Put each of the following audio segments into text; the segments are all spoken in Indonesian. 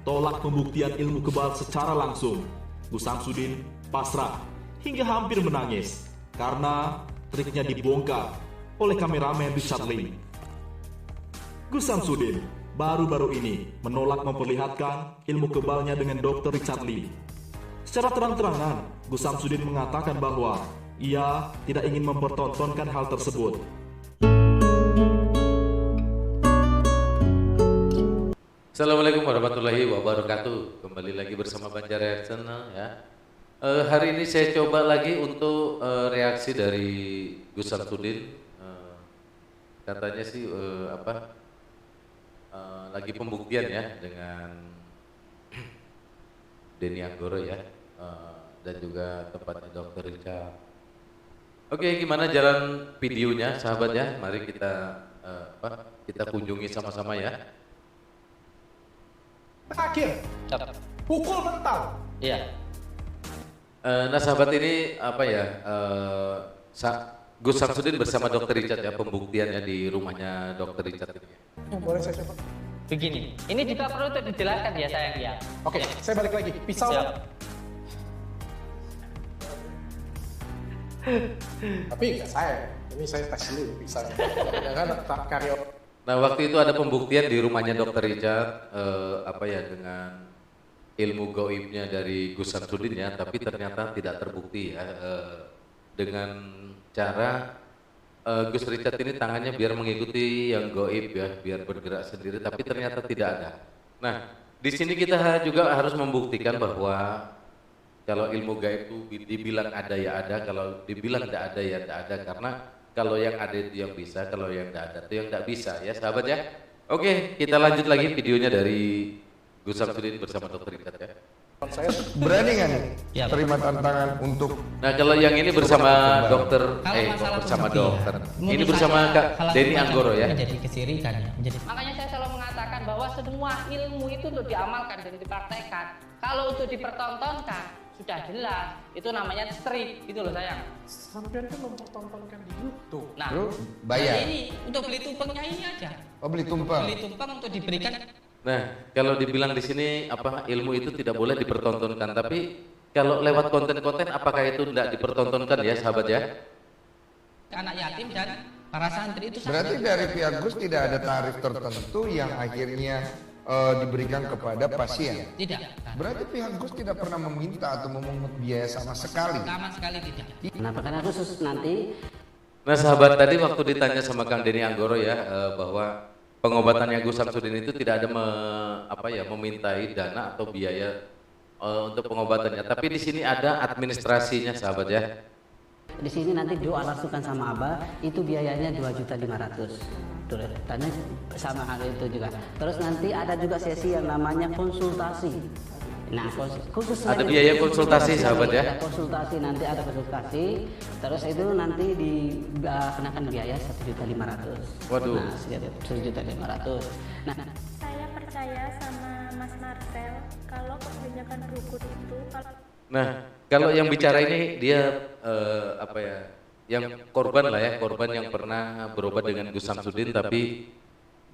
tolak pembuktian ilmu kebal secara langsung. Gus Samsudin pasrah hingga hampir menangis karena triknya dibongkar oleh kameramen Richard Lee. Gus Samsudin baru-baru ini menolak memperlihatkan ilmu kebalnya dengan Dr. Richard Lee. Secara terang-terangan, Gus Samsudin mengatakan bahwa ia tidak ingin mempertontonkan hal tersebut. Assalamualaikum warahmatullahi wabarakatuh. Kembali lagi bersama Banjar Channel ya. Hari ini saya coba lagi untuk reaksi dari Gus Samsudin. Katanya sih lagi pembuktian ya dengan Denny Anggoro ya, dan juga tempatnya Dr. Richard. Oke, gimana jalan videonya sahabat ya? Mari kita kunjungi sama-sama ya. Terakhir, pukul mental. Iya. Nah sahabat ini Gus Samsudin bersama Dr. Richard ya, pembuktiannya di rumahnya Dr. Richard ini. Boleh saya coba? Begini, ini juga perlu untuk dijelaskan ya sayang ya. Oke, saya balik lagi. Pisau. Siap. Tapi nggak saya. Ini saya tes dulu pisau. Jangan tak karyo. Nah waktu itu ada pembuktian di rumahnya Dr. Richard dengan ilmu gaibnya dari Gus Samsudin ya, tapi ternyata tidak terbukti ya, dengan cara Gus Richard ini tangannya biar mengikuti yang gaib ya, biar bergerak sendiri, tapi ternyata tidak ada. Nah di sini kita juga harus membuktikan bahwa kalau ilmu gaib itu dibilang ada ya ada, kalau dibilang tidak ada ya tidak ada, karena kalau yang ada itu yang bisa, kalau yang tidak ada itu yang tidak bisa ya sahabat ya. Oke, kita lanjut lagi videonya dari Gus Samsudin bersama Dr. Richard ya. Saya Berani nggak nih Ya. terima tantangan untuk Nah kalau yang ini bersama dokter, Kalau masalah bersama pembuktian, dokter, menurut ini bersama saya, Kak kalau Denny semacam Anggoro ya. Menjadi kesirikan ya. Makanya saya selalu mengatakan bahwa semua ilmu itu untuk diamalkan dan dipraktekkan. Kalau untuk dipertontonkan sudah jelas, itu namanya trik gitu loh sayang. sampean kan mempertontonkan di YouTube. Nah, Bro, bayar. nah ini untuk beli tumpengnya ini aja. beli tumpeng. Beli tumpeng untuk diberikan. Nah kalau dibilang di sini ilmu itu tidak boleh dipertontonkan, tapi kalau lewat konten-konten apakah itu tidak dipertontonkan ya sahabat ya? Anak yatim dan para santri itu Berarti dari pihak Gus tidak ada tarif tertentu yang akhirnya diberikan kepada pasien. tidak. Berarti pihak Gus tidak pernah meminta atau memungut biaya sama sekali. Sama sekali tidak. Kenapa? Karena khusus nanti Nah sahabat tadi waktu ditanya sama Kang Denny Anggoro ya, bahwa pengobatannya Gus Samsudin itu tidak ada memintai dana atau biaya untuk pengobatannya, tapi di sini ada administrasinya sahabat ya. di sini nanti doa rasukan sama Abah itu biayanya 2.500.000. Tuh, tanya sama hal itu juga. Terus nanti ada juga sesi yang namanya konsultasi. Nah, khusus Ada lagi- biaya konsultasi, sahabat ya? Ada konsultasi, nanti ada konsultasi. Terus itu nanti dikenakan biaya 1.500.000. Waduh. Nah, 1.500.000. Nah, Saya percaya sama Mas Marcel kalau kebanyakan dukun itu Nah kalau yang bicara ini dia yang korban lah ya, korban yang pernah berobat dengan Gus Samsudin, tapi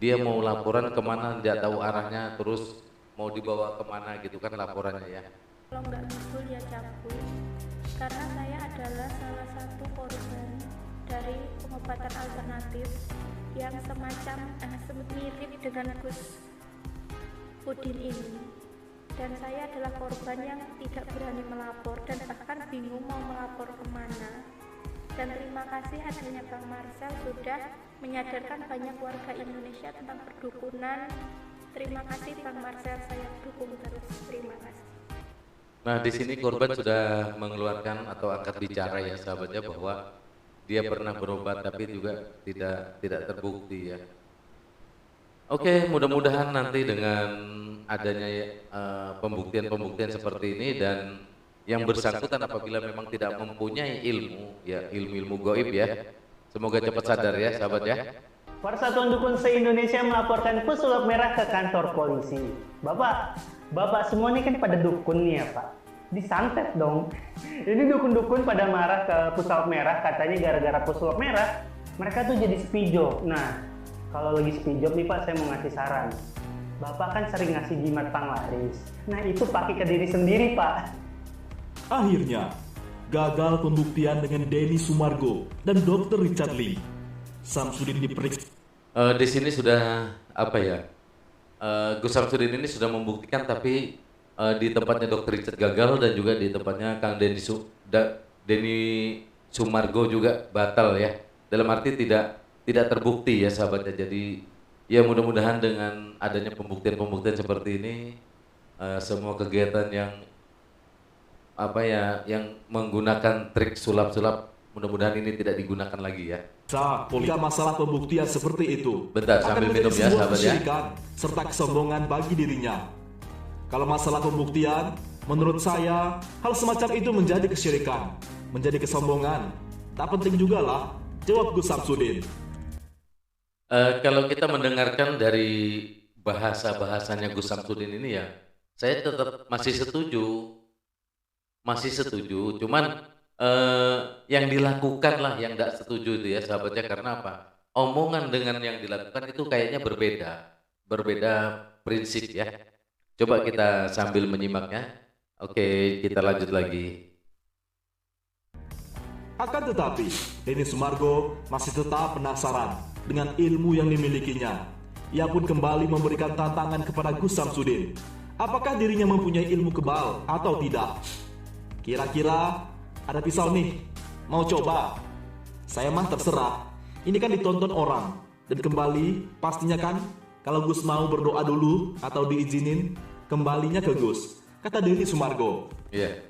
dia mau laporan kemana tidak tahu arahnya, terus mau dibawa kemana gitu kan laporannya ya. kalau nggak betul ya cabut, karena saya adalah salah satu korban dari pengobatan alternatif yang semacam mirip dengan Gus Udin ini, dan saya adalah korban yang tidak berani melapor dan bahkan bingung mau melapor kemana. Dan terima kasih adanya Bang Marcel sudah menyadarkan banyak warga Indonesia tentang perdukunan. Terima kasih Bang Marcel, saya dukung terus. Terima kasih. Nah di sini korban sudah mengeluarkan atau angkat bicara ya sahabatnya, bahwa dia pernah berobat tapi juga tidak terbukti ya. Oke, mudah-mudahan nanti dengan adanya pembuktian seperti ini, dan yang bersangkutan apabila memang tidak mempunyai ilmu ya, ilmu gaib ya, semoga cepat sadar ya sahabat ya. Persatuan Dukun se-Indonesia melaporkan pesulap merah ke kantor polisi. Bapak semua ini kan pada dukun nih ya Pak. Disantet dong. Ini dukun-dukun pada marah ke pesulap merah, katanya gara-gara pesulap merah mereka tuh jadi spijo. Nah, kalau lagi spijo nih Pak, saya mau ngasih saran. Bapak kan sering ngasih jimat panglaris. Nah itu pakai ke diri sendiri, Pak. Akhirnya, gagal pembuktian dengan Denny Sumargo dan Dr. Richard Lee. Samsudin diperiksa. Di sini sudah apa ya? Gus Samsudin ini sudah membuktikan, tapi di tempatnya Dr. Richard gagal dan juga di tempatnya Kang Denny Sumargo juga batal ya. Dalam arti tidak terbukti ya sahabatnya. Jadi ya mudah-mudahan dengan adanya pembuktian-pembuktian seperti ini semua kegiatan yang apa ya yang menggunakan trik sulap-sulap mudah-mudahan ini tidak digunakan lagi ya. Jika masalah pembuktian seperti itu Bentar, sambil akan minum menjadi ya, sebuah sahabat ya. kesyirikan serta kesombongan bagi dirinya. Kalau masalah pembuktian, menurut saya hal semacam itu menjadi kesyirikan, menjadi kesombongan. Tak penting juga lah, jawab Gus Samsudin. Kalau kita mendengarkan dari bahasa-bahasanya Gus Samsudin ini ya, saya tetap masih setuju. Cuman yang dilakukan lah yang tidak setuju itu ya sahabatnya, karena apa? Omongan dengan yang dilakukan itu kayaknya berbeda prinsip ya. Coba kita sambil menyimaknya. Oke, kita lanjut lagi. Akan tetapi, Denny Sumargo masih tetap penasaran dengan ilmu yang dimilikinya. Ia pun kembali memberikan tantangan kepada Gus Samsudin. Apakah dirinya mempunyai ilmu kebal atau tidak? Kira-kira ada pisau nih, mau coba? Saya mah terserah, ini kan ditonton orang. Dan kembali, pastinya kan, kalau Gus mau berdoa dulu atau diizinin, kembalinya ke Gus, kata Denny Sumargo. Iya.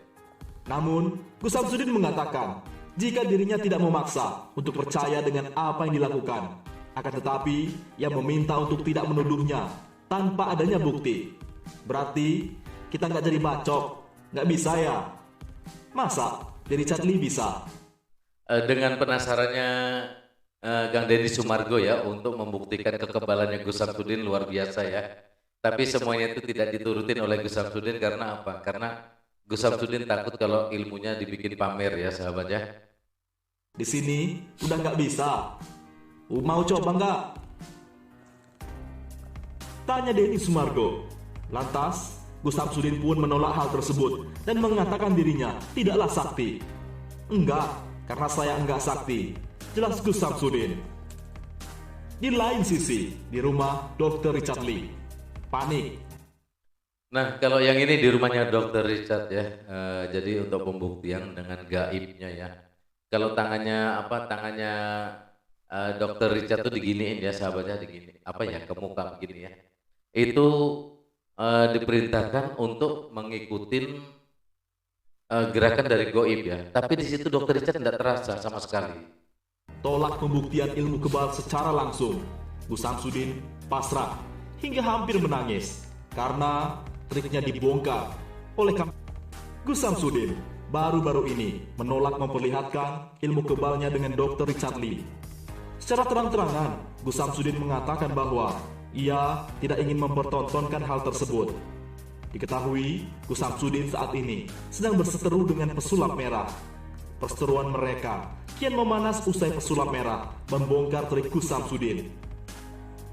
Namun, Gus Samsudin mengatakan, jika dirinya tidak memaksa untuk percaya dengan apa yang dilakukan. Akan tetapi, ia meminta untuk tidak menuduhnya tanpa adanya bukti. Berarti, kita nggak jadi bacok, nggak bisa ya? Masa? Dari Richard Lee bisa. Dengan penasarannya Kang Denny Sumargo ya untuk membuktikan kekebalannya Gus Samsudin luar biasa ya. Tapi semuanya itu tidak diturutin oleh Gus Samsudin karena apa? Karena Gus Samsudin takut kalau ilmunya dibikin pamer ya sahabat ya. Di sini udah nggak bisa. Mau coba nggak? Tanya Denny Sumargo. Lantas Gus Samsudin pun menolak hal tersebut dan mengatakan dirinya tidaklah sakti. Enggak, karena saya enggak sakti, jelas Gus Samsudin. Di lain sisi, di rumah Dr. Richard Lee, panik. Nah kalau yang ini di rumahnya Dr. Richard ya, jadi untuk pembuktian dengan gaibnya ya. Kalau tangannya Dr. Richard tuh diginiin ya sahabatnya, digini apa ya ke muka begini ya. Itu diperintahkan untuk mengikuti gerakan dari goib ya. Tapi di situ Dr. Richard tidak terasa sama sekali. Tolak pembuktian ilmu kebal secara langsung. Gus Samsudin pasrah hingga hampir menangis karena triknya dibongkar oleh Gus Samsudin. Baru-baru ini menolak memperlihatkan ilmu kebalnya dengan Dr. Richard Lee. Secara terang-terangan, Gus Samsudin mengatakan bahwa ia tidak ingin mempertontonkan hal tersebut. Diketahui, Gus Samsudin saat ini sedang berseteru dengan pesulap merah. Perseteruan mereka kian memanas usai pesulap merah membongkar trik Gus Samsudin.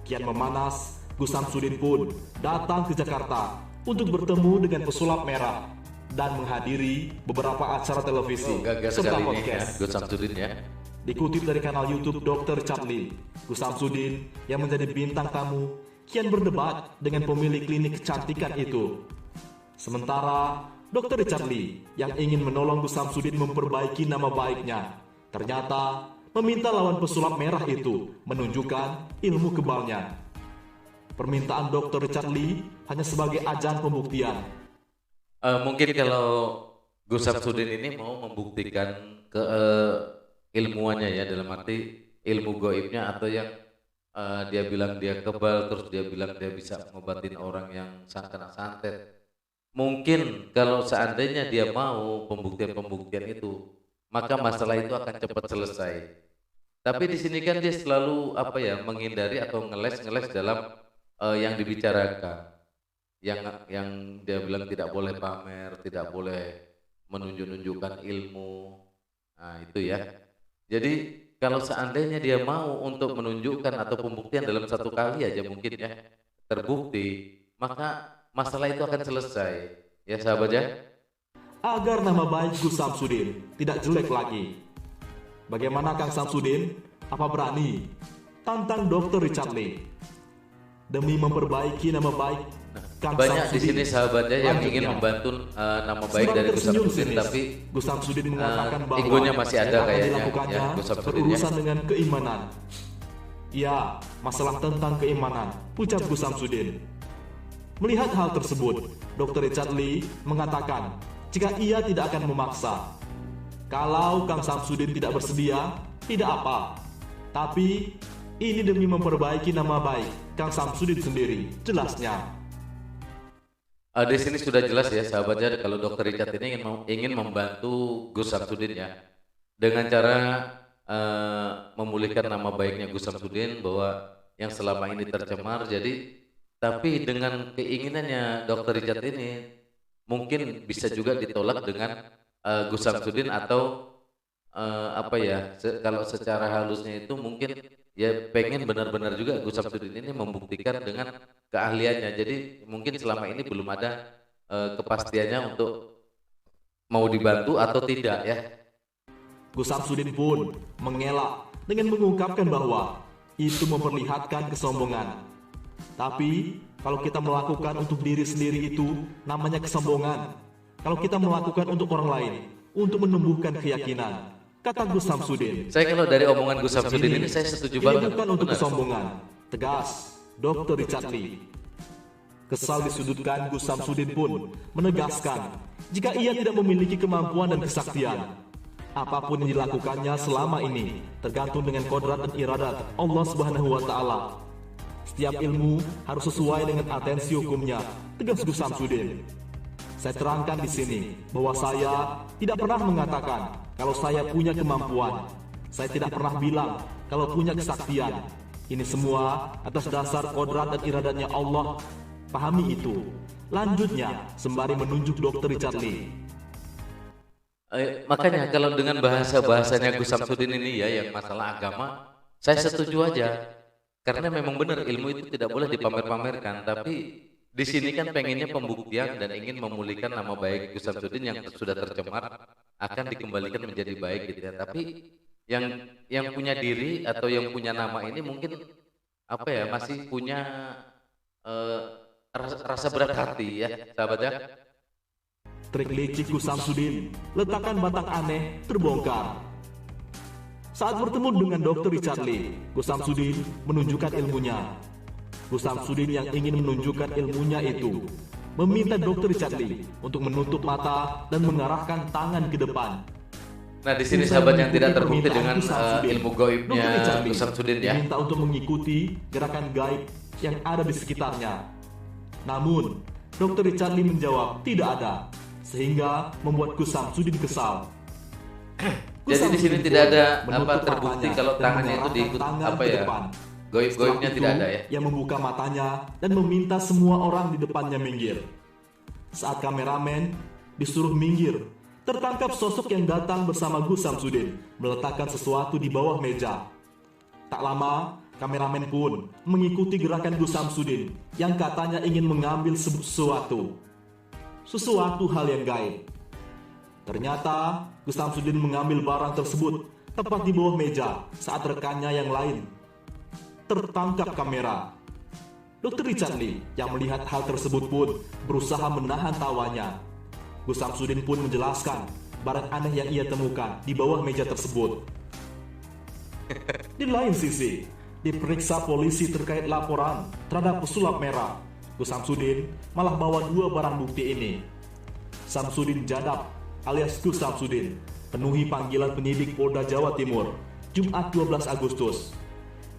Kian memanas, Gus Samsudin pun datang ke Jakarta untuk bertemu dengan pesulap merah dan menghadiri beberapa acara televisi serta podcast. Gus Samsudin ya. Dikutip dari kanal YouTube Dr. Richard Lee, Gus Samsudin yang menjadi bintang tamu kian berdebat dengan pemilik klinik kecantikan itu. Sementara Dr. Richard Lee yang ingin menolong Gus Samsudin memperbaiki nama baiknya, ternyata meminta lawan pesulap merah itu menunjukkan ilmu kebalnya. Permintaan Dr. Richard Lee hanya sebagai ajang pembuktian. Mungkin kalau Gus Samsudin ini mau membuktikan ke ilmuannya ya, dalam arti ilmu goibnya atau yang dia bilang dia kebal, terus dia bilang dia bisa ngobatin orang yang kena santet. Mungkin kalau seandainya dia mau pembuktian-pembuktian itu, maka masalah itu akan cepat selesai. Tapi di sini kan dia selalu menghindari atau ngeles dalam yang dibicarakan. Yang dia bilang tidak boleh pamer, tidak boleh menunjukkan ilmu. Nah, itu ya. Jadi kalau seandainya dia mau untuk menunjukkan atau pembuktian dalam satu kali aja mungkin ya, terbukti, maka masalah itu akan selesai. Ya sahabat ya. Agar nama baik Gus Samsudin tidak jelek lagi. Bagaimana Kang Samsudin? Apa berani tantang Dr. Richard Lee demi memperbaiki nama baik Kang Banyak di Samsudin? sini sahabatnya yang Lanjutnya. ingin membantu nama baik Sedang dari Gus tersenyum Samsudin, sinis, tapi Gus Samsudin mengatakan bahwa egonya masih ada yang akan kayaknya, dilakukannya ya, Gus Samsudin, berurusan ya. dengan keimanan. Ya, masalah tentang keimanan, ucap Gus Samsudin. Melihat hal tersebut, Dr. Richard Lee mengatakan jika ia tidak akan memaksa. Kalau Kang Samsudin tidak bersedia, tidak apa. Tapi ini demi memperbaiki nama baik Kang Samsudin sendiri, jelasnya. Di sini sudah jelas ya sahabatnya, kalau Dr. Richard ini ingin membantu Gus Samsudin ya, dengan cara memulihkan nama baiknya Gus Samsudin bahwa yang selama ini tercemar. Jadi tapi dengan keinginannya Dr. Richard ini mungkin bisa juga ditolak dengan Gus Samsudin atau kalau secara halusnya itu mungkin ya pengen benar-benar juga Gus Samsudin ini membuktikan dengan keahliannya. Jadi mungkin selama ini belum ada kepastiannya untuk mau dibantu atau tidak ya. Gus Samsudin pun mengelak dengan mengungkapkan bahwa itu memperlihatkan kesombongan. Tapi kalau kita melakukan untuk diri sendiri itu namanya kesombongan. Kalau kita melakukan untuk orang lain, untuk menumbuhkan keyakinan, kata Gus Samsudin. Saya kalau dari omongan Gus Samsudin ini saya setuju banget. Ini bukan untuk Benar. kesombongan, tegas Dr. Richard Lee. Kesal disudutkan, Gus Samsudin pun menegaskan jika ia tidak memiliki kemampuan dan kesaktian. Apapun yang dilakukannya selama ini tergantung dengan kodrat dan iradat Allah Subhanahu wa Ta'ala. Setiap ilmu harus sesuai dengan atensi hukumnya, tegas Gus Samsudin. Saya terangkan di sini bahwa saya tidak pernah mengatakan kalau saya punya kemampuan. Saya tidak pernah bilang kalau punya kesaktian. Ini semua atas dasar kodrat dan iradatnya Allah. Pahami itu. Lanjutnya, sembari menunjuk Dr. Richard Lee. Makanya kalau dengan bahasanya Gus Samsudin ini ya yang masalah agama, saya setuju aja. Karena memang benar ilmu itu tidak boleh dipamer-pamerkan, tapi di sini kan pengennya pembuktian dan ingin memulihkan nama baik Gus Samsudin yang sudah tercemar akan dikembalikan menjadi baik gitu ya. Tapi yang punya diri atau yang punya nama ini mungkin masih punya rasa berat hati ya sahabat ya. Trik licik Gus Samsudin, letakkan batang aneh terbongkar. Saat bertemu dengan Dr. Richard Lee, Gus Samsudin menunjukkan ilmunya. Gus Samsudin yang ingin menunjukkan ilmunya itu meminta Dr. Richard Lee untuk menutup mata dan mengarahkan tangan ke depan. Nah di sini sahabat yang tidak terbukti dengan ilmu gaibnya Gus Samsudin ya. Diminta untuk mengikuti gerakan gaib yang ada di sekitarnya. Namun Dr. Richard Lee menjawab tidak ada, sehingga membuat Gus Samsudin kesal. Jadi di sini tidak ada terbukti kalau tangannya itu diikut goib-goibnya tidak ada ya. Yang membuka matanya dan meminta semua orang di depannya minggir. Saat kameramen disuruh minggir, tertangkap sosok yang datang bersama Gus Samsudin meletakkan sesuatu di bawah meja. Tak lama, kameramen pun mengikuti gerakan Gus Samsudin yang katanya ingin mengambil sesuatu hal yang gaib. Ternyata Gus Samsudin mengambil barang tersebut tepat di bawah meja saat rekannya yang lain tertangkap kamera. Dr. Richard Lee yang melihat hal tersebut pun berusaha menahan tawanya. Gus Samsudin pun menjelaskan barang aneh yang ia temukan di bawah meja tersebut. Di lain sisi, diperiksa polisi terkait laporan terhadap pesulap merah. Gus Samsudin malah bawa 2 barang bukti ini. Samsudin Jadab alias Gus Samsudin penuhi panggilan penyidik Polda Jawa Timur Jumat 12 Agustus.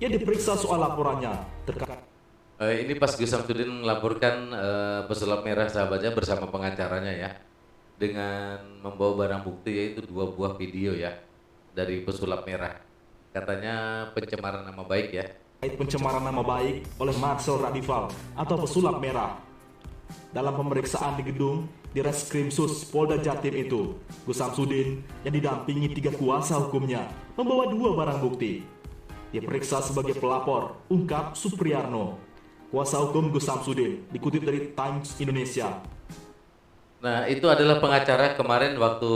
Ia diperiksa soal laporannya terkait ini pas Gus Samsudin melaporkan pesulap merah sahabatnya bersama pengacaranya ya, dengan membawa barang bukti yaitu 2 buah video ya dari pesulap merah. Katanya pencemaran nama baik ya. Pencemaran nama baik oleh Marcel Radival atau pesulap merah. Dalam pemeriksaan di gedung di Reskrimsus Polda Jatim itu, Gus Samsudin yang didampingi 3 kuasa hukumnya membawa 2 barang bukti. Diperiksa sebagai pelapor, ungkap Supriyarno. Kuasa hukum Gus Samsudin, dikutip dari Times Indonesia. Nah, itu adalah pengacara kemarin waktu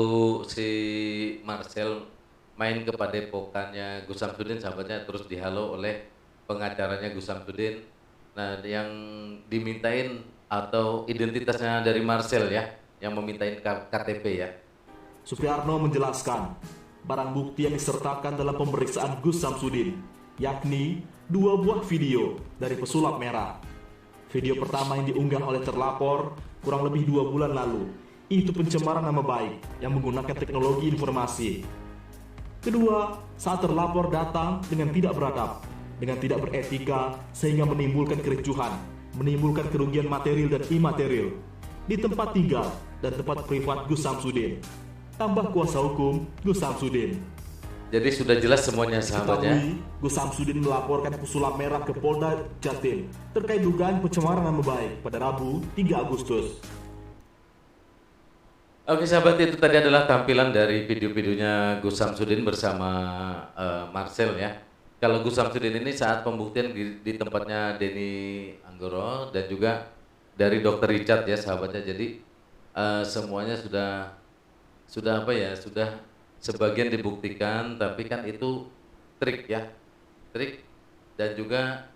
si Marcel main ke padepokannya Gus Samsudin, sahabatnya, terus dihalo oleh pengacaranya Gus Samsudin. Nah, yang dimintain atau identitasnya dari Marcel ya, yang memintain KTP ya. Supriarno menjelaskan, barang bukti yang disertakan dalam pemeriksaan Gus Samsudin, yakni 2 buah video dari pesulap merah. Video pertama yang diunggah oleh terlapor kurang lebih 2 bulan lalu, itu pencemaran nama baik yang menggunakan teknologi informasi. Kedua, saat terlapor datang dengan tidak beradab, dengan tidak beretika, sehingga menimbulkan kericuhan, menimbulkan kerugian material dan imaterial di tempat tinggal dan tempat privat Gus Samsudin. Tambah kuasa hukum Gus Samsudin. Jadi sudah jelas semuanya, sahabatnya. Ketahui, Gus Samsudin melaporkan pesulap merah ke Polda Jatim terkait dugaan pencemaran nama baik pada Rabu 3 Agustus. Oke sahabat, itu tadi adalah tampilan dari video-videonya Gus Samsudin bersama Marcel ya. Kalau Gus Samsudin ini saat pembuktian di tempatnya Denny Anggoro dan juga dari Dr. Richard ya sahabatnya. Jadi semuanya sudah apa ya, sudah sebagian dibuktikan, tapi kan itu trik ya, trik dan juga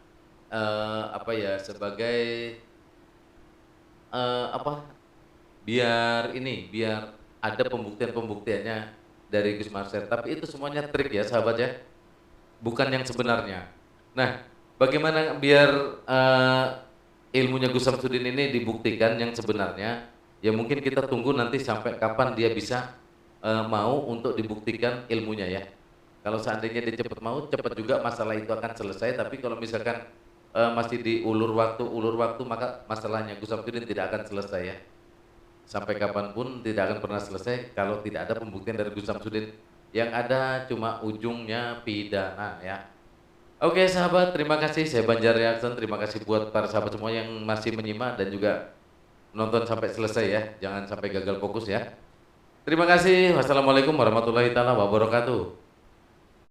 apa ya, sebagai biar ada pembuktiannya dari Gus Marcel, tapi itu semuanya trik ya sahabat ya, bukan yang sebenarnya. Nah, bagaimana biar ilmunya Gus Samsudin ini dibuktikan yang sebenarnya? Ya mungkin kita tunggu nanti sampai kapan dia bisa mau untuk dibuktikan ilmunya ya. Kalau seandainya dia cepat mau, cepat juga masalah itu akan selesai. Tapi kalau misalkan masih diulur waktu, maka masalahnya Gus Samsudin tidak akan selesai ya. Sampai kapanpun tidak akan pernah selesai kalau tidak ada pembuktian dari Gus Samsudin. Yang ada cuma ujungnya pidana ya. Oke sahabat, terima kasih. Saya Banjar Reaction. Terima kasih buat para sahabat semua yang masih menyimak dan juga nonton sampai selesai ya. Jangan sampai gagal fokus ya. Terima kasih. Wassalamualaikum warahmatullahi wabarakatuh.